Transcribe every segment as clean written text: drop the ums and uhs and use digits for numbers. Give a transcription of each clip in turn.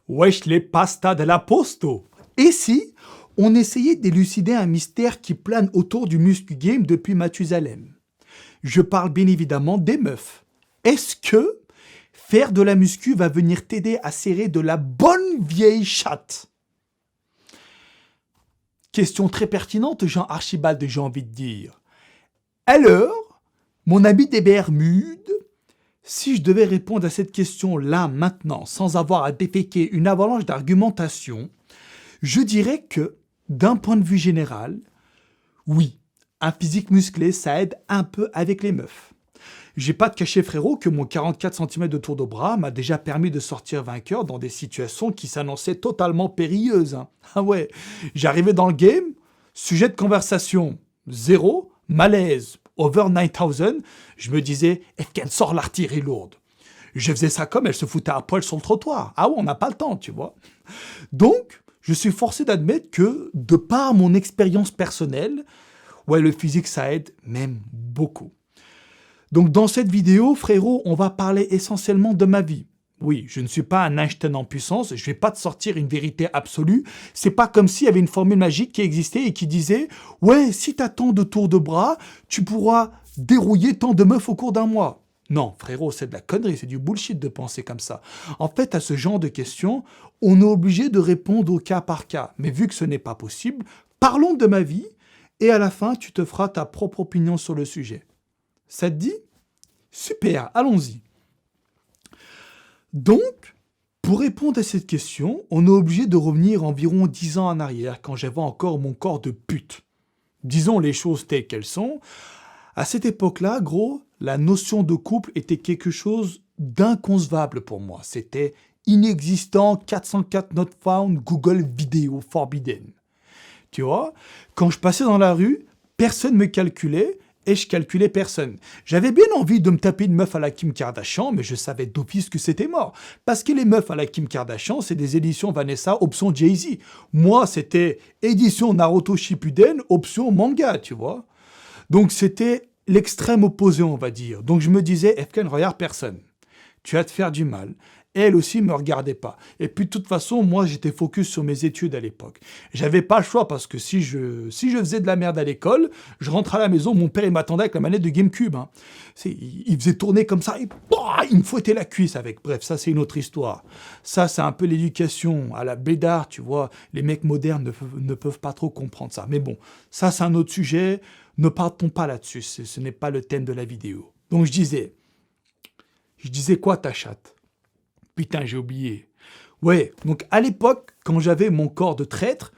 Wesh les pasta de la posto. Et si on essayait d'élucider un mystère qui plane autour du muscle game depuis Mathusalem? Je parle bien évidemment des meufs. Est-ce que faire de la muscu va venir t'aider à serrer de la bonne vieille chatte? Question très pertinente, Jean Archibald, j'ai envie de dire. Alors, mon ami des Bermudes, si je devais répondre à cette question-là maintenant, sans avoir à déféquer une avalanche d'argumentation, je dirais que, d'un point de vue général, oui, un physique musclé, ça aide un peu avec les meufs. J'ai pas de cacher, frérot, que mon 44 cm de tour de bras m'a déjà permis de sortir vainqueur dans des situations qui s'annonçaient totalement périlleuses. Hein. Ah ouais, j'arrivais dans le game, sujet de conversation, zéro, malaise, over 9000, je me disais, Efken, sort l'artillerie lourde. Je faisais ça comme elle se foutait à poil sur le trottoir. Ah ouais, on n'a pas le temps, tu vois. Donc, je suis forcé d'admettre que, de par mon expérience personnelle, ouais, le physique, ça aide même beaucoup. Donc dans cette vidéo, frérot, on va parler essentiellement de ma vie. Oui, je ne suis pas un Einstein en puissance, je vais pas te sortir une vérité absolue. C'est pas comme s'il y avait une formule magique qui existait et qui disait « Ouais, si t'as tant de tours de bras, tu pourras dérouiller tant de meufs au cours d'un mois. » Non, frérot, c'est de la connerie, c'est du bullshit de penser comme ça. En fait, à ce genre de questions, on est obligé de répondre au cas par cas. Mais vu que ce n'est pas possible, parlons de ma vie et à la fin, tu te feras ta propre opinion sur le sujet. Ça te dit? Super, allons-y. Donc, pour répondre à cette question, on est obligé de revenir environ 10 ans en arrière, quand j'avais encore mon corps de pute. Disons les choses telles qu'elles sont. À cette époque-là, gros, la notion de couple était quelque chose d'inconcevable pour moi. C'était inexistant, 404 not found, Google vidéo forbidden. Tu vois, quand je passais dans la rue, personne ne me calculait et je calculais personne. J'avais bien envie de me taper une meuf à la Kim Kardashian, mais je savais d'office que c'était mort. Parce que les meufs à la Kim Kardashian, c'est des éditions Vanessa, option Jay-Z. Moi, c'était édition Naruto Shippuden, option manga, tu vois. Donc c'était l'extrême opposé, on va dire. Donc je me disais, Efken, regarde personne. Tu vas te faire du mal. Elle aussi me regardait pas. Et puis de toute façon, moi j'étais focus sur mes études à l'époque. J'avais pas le choix parce que si je faisais de la merde à l'école, je rentrais à la maison, mon père il m'attendait avec la manette de GameCube. Hein. Il faisait tourner comme ça, et il me fouettait la cuisse avec. Bref, ça c'est une autre histoire. Ça c'est un peu l'éducation à la bédard, tu vois. Les mecs modernes ne peuvent pas trop comprendre ça. Mais bon, ça c'est un autre sujet. Ne partons pas là-dessus, ce n'est pas le thème de la vidéo. Donc je disais quoi ta chatte? Putain, j'ai oublié. Ouais, donc à l'époque, quand j'avais mon corps de traître,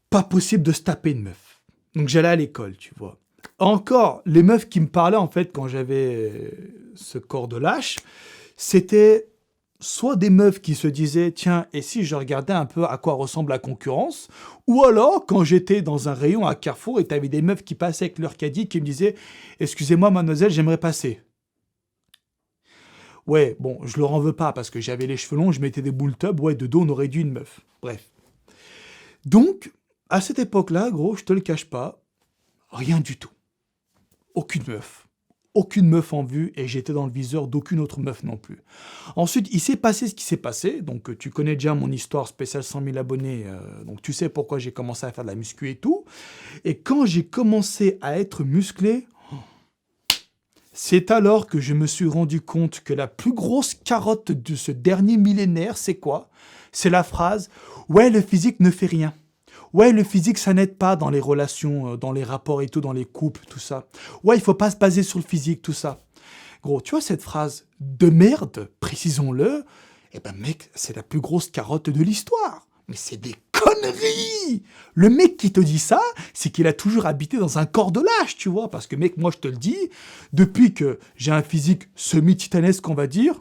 pas possible de se taper une meuf. Donc j'allais à l'école, tu vois. Encore, les meufs qui me parlaient, en fait, quand j'avais ce corps de lâche, c'était soit des meufs qui se disaient « Tiens, et si je regardais un peu à quoi ressemble la concurrence ?» Ou alors, quand j'étais dans un rayon à Carrefour et t'avais des meufs qui passaient avec leur caddie qui me disaient « Excusez-moi, mademoiselle, j'aimerais passer. » Ouais, bon, je leur en veux pas parce que j'avais les cheveux longs, je mettais des boules tubs, ouais, de dos, on aurait dû une meuf. Bref. Donc, à cette époque-là, gros, je te le cache pas, rien du tout. Aucune meuf. Aucune meuf en vue et j'étais dans le viseur d'aucune autre meuf non plus. Ensuite, il s'est passé ce qui s'est passé. Donc, tu connais déjà mon histoire spéciale 100 000 abonnés. Donc, tu sais pourquoi j'ai commencé à faire de la muscu et tout. Et quand j'ai commencé à être musclé, c'est alors que je me suis rendu compte que la plus grosse carotte de ce dernier millénaire, c'est quoi? C'est la phrase « Ouais, le physique ne fait rien. Ouais, le physique, ça n'aide pas dans les relations, dans les rapports et tout, dans les couples, tout ça. Ouais, il faut pas se baser sur le physique, tout ça. » Gros, tu vois cette phrase de merde, précisons-le, eh ben mec, c'est la plus grosse carotte de l'histoire. Mais c'est des conneries! Le mec qui te dit ça, c'est qu'il a toujours habité dans un corps de lâche, tu vois. Parce que mec, moi je te le dis, depuis que j'ai un physique semi-titanesque, on va dire,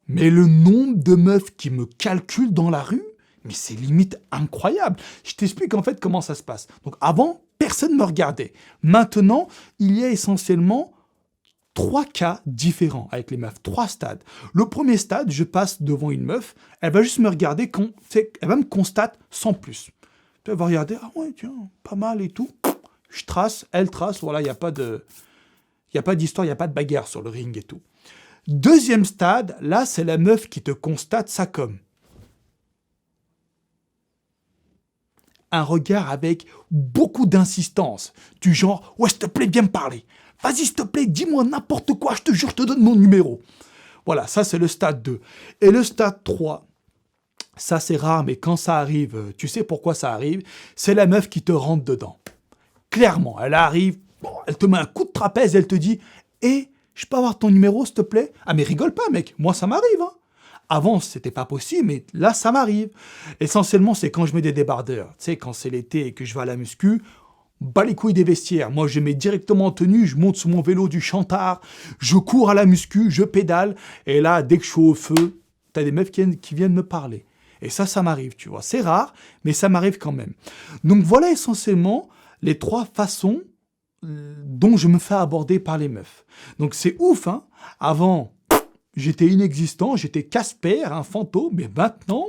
mais le nombre de meufs qui me calculent dans la rue, mais c'est limite incroyable. Je t'explique en fait comment ça se passe. Donc avant, personne ne me regardait. Maintenant, il y a essentiellement 3 cas différents avec les meufs, 3 stades. Le premier stade, je passe devant une meuf, elle va juste me regarder, elle va me constater sans plus. Elle va regarder, ah ouais, tiens, pas mal et tout. Je trace, elle trace, voilà, il n'y a pas d'histoire, il n'y a pas de bagarre sur le ring et tout. Deuxième stade, là, c'est la meuf qui te constate ça comme un regard avec beaucoup d'insistance, du genre « Ouais, s'il te plaît, viens me parler. Vas-y, s'il te plaît, dis-moi n'importe quoi, je te jure, je te donne mon numéro. » Voilà, ça, c'est le stade 2. Et le stade 3, ça, c'est rare, mais quand ça arrive, tu sais pourquoi ça arrive? C'est la meuf qui te rentre dedans. Clairement, elle arrive, bon, elle te met un coup de trapèze, elle te dit « Eh, je peux avoir ton numéro, s'il te plaît ?» Ah, mais rigole pas, mec, moi, ça m'arrive, hein. Avant, c'était pas possible, mais là, ça m'arrive. Essentiellement, c'est quand je mets des débardeurs. Tu sais, quand c'est l'été et que je vais à la muscu, bas les couilles des vestiaires. Moi, je mets directement en tenue, je monte sur mon vélo du Chantard, je cours à la muscu, je pédale, et là, dès que je suis au feu, t'as des meufs qui viennent me parler. Et ça m'arrive, tu vois. C'est rare, mais ça m'arrive quand même. Donc voilà essentiellement les 3 façons dont je me fais aborder par les meufs. Donc c'est ouf, hein. Avant, j'étais inexistant, j'étais Casper, un fantôme, mais maintenant,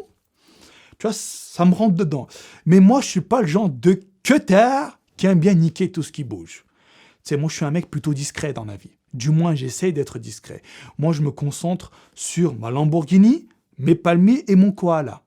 tu vois, ça me rentre dedans. Mais moi, je suis pas le genre de cutter qui aime bien niquer tout ce qui bouge. Tu sais, moi, je suis un mec plutôt discret dans la vie. Du moins, j'essaie d'être discret. Moi, je me concentre sur ma Lamborghini, mes palmiers et mon koala.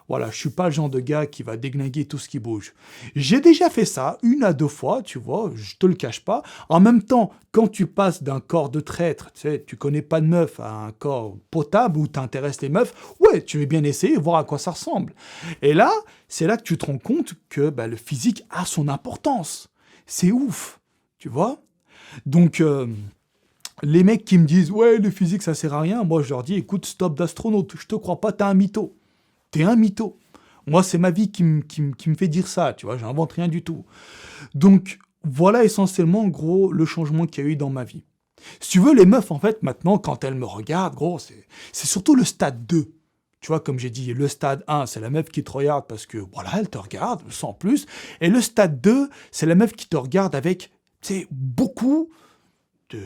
Voilà, je suis pas le genre de gars qui va déglinguer tout ce qui bouge. J'ai déjà fait ça 1 à 2 fois, tu vois, je te le cache pas. En même temps, quand tu passes d'un corps de traître, tu sais, tu connais pas de meuf, à un corps potable où t'intéresses les meufs, ouais, tu veux bien essayer, voir à quoi ça ressemble. Et là, c'est là que tu te rends compte que le physique a son importance. C'est ouf, tu vois. Donc, les mecs qui me disent « Ouais, le physique, ça sert à rien », moi, je leur dis « Écoute, stop d'astronaute, je te crois pas, t'es un mytho. T'es un mytho. » Moi, c'est ma vie qui me fait dire ça, tu vois, j'invente rien du tout. Donc, voilà essentiellement, gros, le changement qu'il y a eu dans ma vie. Si tu veux, les meufs, en fait, maintenant, quand elles me regardent, gros, c'est surtout le stade 2. Tu vois, comme j'ai dit, le stade 1, c'est la meuf qui te regarde parce que, voilà, elle te regarde, sans plus. Et le stade 2, c'est la meuf qui te regarde avec, tu sais, beaucoup de...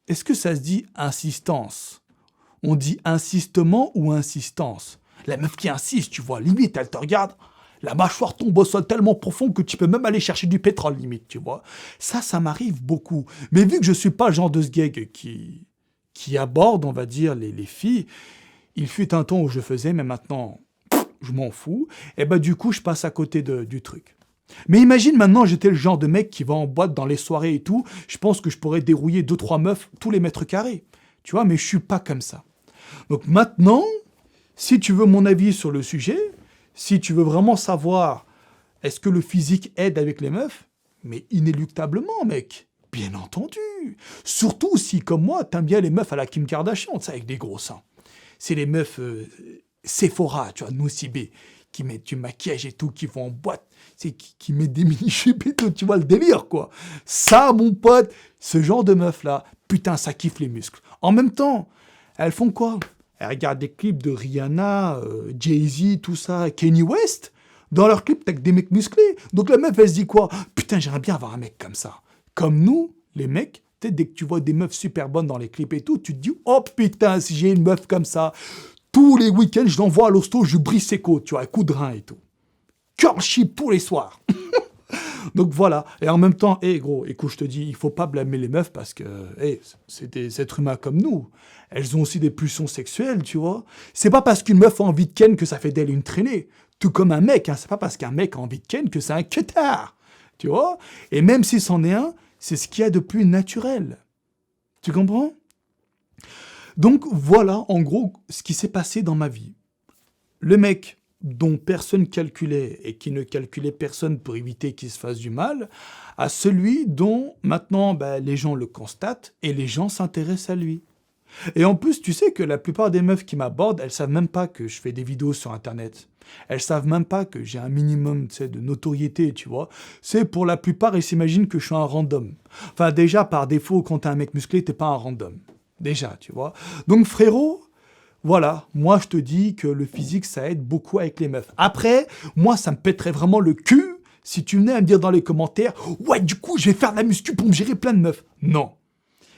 Est-ce que ça se dit insistance? On dit insistement ou insistance? La meuf qui insiste, tu vois, limite, elle te regarde, la mâchoire tombe au sol tellement profond que tu peux même aller chercher du pétrole, limite, tu vois. Ça m'arrive beaucoup. Mais vu que je suis pas le genre de ce gag qui aborde, on va dire, les filles, il fut un temps où je faisais, mais maintenant, je m'en fous, et du coup, je passe à côté du truc. Mais imagine maintenant, j'étais le genre de mec qui va en boîte dans les soirées et tout, je pense que je pourrais dérouiller 2-3 meufs tous les mètres carrés. Tu vois, mais je suis pas comme ça. Donc maintenant, si tu veux mon avis sur le sujet, si tu veux vraiment savoir est-ce que le physique aide avec les meufs, mais inéluctablement, mec. Bien entendu. Surtout si, comme moi, t'aimes bien les meufs à la Kim Kardashian, tu sais, avec des gros seins. C'est les meufs Sephora, tu vois, Nocibé, qui mettent du maquillage et tout, qui vont en boîte, qui mettent des mini-jupes et tout, tu vois le délire, quoi. Ça, mon pote, ce genre de meuf-là, putain, ça kiffe les muscles. En même temps, elles font quoi? Elles regardent des clips de Rihanna, Jay-Z, tout ça, Kanye West. Dans leurs clips, t'as que des mecs musclés. Donc la meuf, elle se dit quoi? Putain, j'aimerais bien avoir un mec comme ça. Comme nous, les mecs, dès que tu vois des meufs super bonnes dans les clips et tout, tu te dis, oh putain, si j'ai une meuf comme ça, tous les week-ends, je l'envoie à l'hosto, je brise ses côtes, tu vois, coup de rein et tout. Curl chip tous les soirs. Donc voilà. Et en même temps, gros, écoute, je te dis, il faut pas blâmer les meufs parce que, c'est des êtres humains comme nous. Elles ont aussi des pulsions sexuelles, tu vois. C'est pas parce qu'une meuf a envie de ken que ça fait d'elle une traînée. Tout comme un mec, hein. C'est pas parce qu'un mec a envie de ken que c'est un cutard. Tu vois. Et même si c'en est un, c'est ce qu'il y a de plus naturel. Tu comprends? Donc voilà, en gros, ce qui s'est passé dans ma vie. Le mec dont personne calculait et qui ne calculait personne pour éviter qu'il se fasse du mal, à celui dont maintenant les gens le constatent et les gens s'intéressent à lui. Et en plus, tu sais que la plupart des meufs qui m'abordent, elles savent même pas que je fais des vidéos sur Internet. Elles savent même pas que j'ai un minimum, tu sais, de notoriété, tu vois. C'est pour la plupart, elles s'imaginent que je suis un random. Enfin, déjà, par défaut, quand t'es un mec musclé, t'es pas un random. Déjà, tu vois. Donc, frérot, voilà, moi je te dis que le physique, ça aide beaucoup avec les meufs. Après, moi, ça me pèterait vraiment le cul si tu venais à me dire dans les commentaires « Ouais, du coup, je vais faire de la muscu pour me gérer plein de meufs. » Non.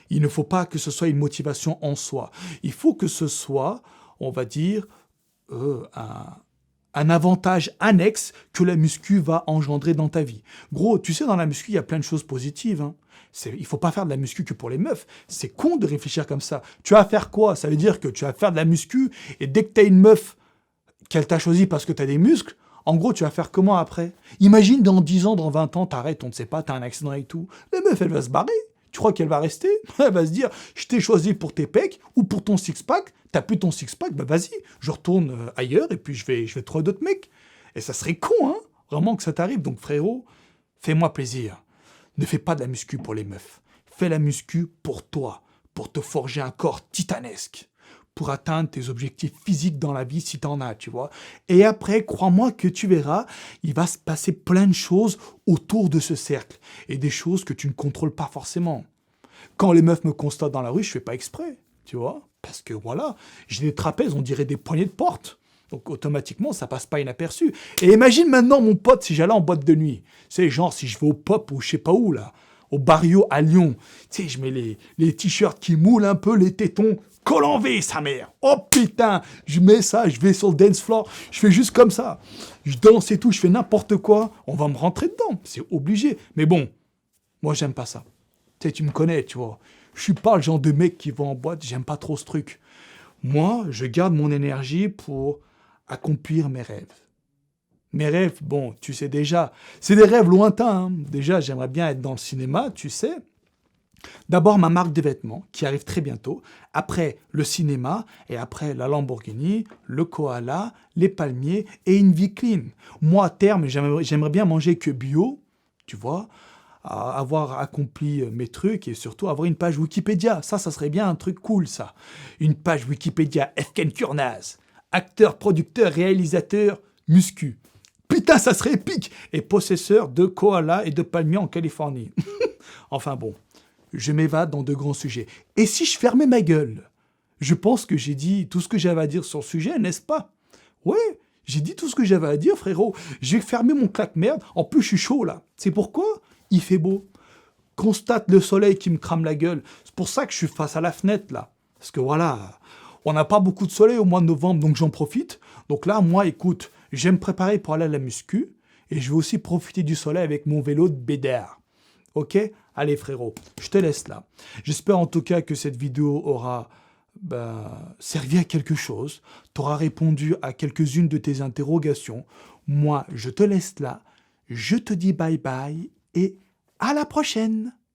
Il ne faut pas que ce soit une motivation en soi. Il faut que ce soit, on va dire, un avantage annexe que la muscu va engendrer dans ta vie. Gros, tu sais, dans la muscu, il y a plein de choses positives. Hein. Il faut pas faire de la muscu que pour les meufs. C'est con de réfléchir comme ça. Tu vas faire quoi? Ça veut dire que tu vas faire de la muscu et dès que tu as une meuf qu'elle t'a choisi parce que tu as des muscles, en gros, tu vas faire comment après? Imagine dans 10 ans, dans 20 ans, t'arrêtes, on ne sait pas, t'as un accident et tout. La meuf, elle va se barrer. Tu crois qu'elle va rester? Elle va se dire, je t'ai choisi pour tes pecs ou pour ton six-pack. T'as plus ton six-pack, bah vas-y, je retourne ailleurs et puis je vais trouver d'autres mecs. Et ça serait con, hein? Vraiment que ça t'arrive. Donc frérot, fais-moi plaisir. Ne fais pas de la muscu pour les meufs. Fais la muscu pour toi, pour te forger un corps titanesque, pour atteindre tes objectifs physiques dans la vie si t'en as, tu vois. Et après, crois-moi que tu verras, il va se passer plein de choses autour de ce cercle et des choses que tu ne contrôles pas forcément. Quand les meufs me constatent dans la rue, je fais pas exprès, tu vois, parce que voilà, j'ai des trapèzes, on dirait des poignées de porte. Donc automatiquement, ça passe pas inaperçu. Et imagine maintenant, mon pote, si j'allais en boîte de nuit. C'est genre si je vais au Pop ou je sais pas où là, au Barrio à Lyon. Tu sais, je mets les t-shirts qui moulent un peu, les tétons. Col en V, sa mère. Oh putain, je mets ça, je vais sur le dance floor, je fais juste comme ça. Je danse et tout, je fais n'importe quoi. On va me rentrer dedans, c'est obligé. Mais bon, moi j'aime pas ça. Tu sais, tu me connais, tu vois. Je suis pas le genre de mec qui va en boîte, j'aime pas trop ce truc. Moi, je garde mon énergie pour accomplir mes rêves. Mes rêves, bon, tu sais déjà, c'est des rêves lointains. Hein. Déjà, j'aimerais bien être dans le cinéma, tu sais. D'abord ma marque de vêtements, qui arrive très bientôt. Après, le cinéma. Et après, la Lamborghini, le koala, les palmiers et une vie clean. Moi, à terme, j'aimerais bien manger que bio, tu vois, avoir accompli mes trucs et surtout avoir une page Wikipédia. Ça serait bien un truc cool, ça. Une page Wikipédia Efken Kurnaz, acteur, producteur, réalisateur, muscu. Putain, ça serait épique! Et possesseur de koala et de palmiers en Californie. Enfin bon. Je m'évade dans de grands sujets. Et si je fermais ma gueule? Je pense que j'ai dit tout ce que j'avais à dire sur le sujet, n'est-ce pas? Ouais, j'ai dit tout ce que j'avais à dire, frérot. J'ai fermé mon claque-merde. En plus, je suis chaud, là. C'est pourquoi? Il fait beau. Constate le soleil qui me crame la gueule. C'est pour ça que je suis face à la fenêtre, là. Parce que voilà, on n'a pas beaucoup de soleil au mois de novembre, donc j'en profite. Donc là, moi, écoute, je vais me préparer pour aller à la muscu. Et je vais aussi profiter du soleil avec mon vélo de bédard. Ok? Allez frérot, je te laisse là. J'espère en tout cas que cette vidéo aura servi à quelque chose, t'aura répondu à quelques-unes de tes interrogations. Moi, je te laisse là, je te dis bye bye et à la prochaine!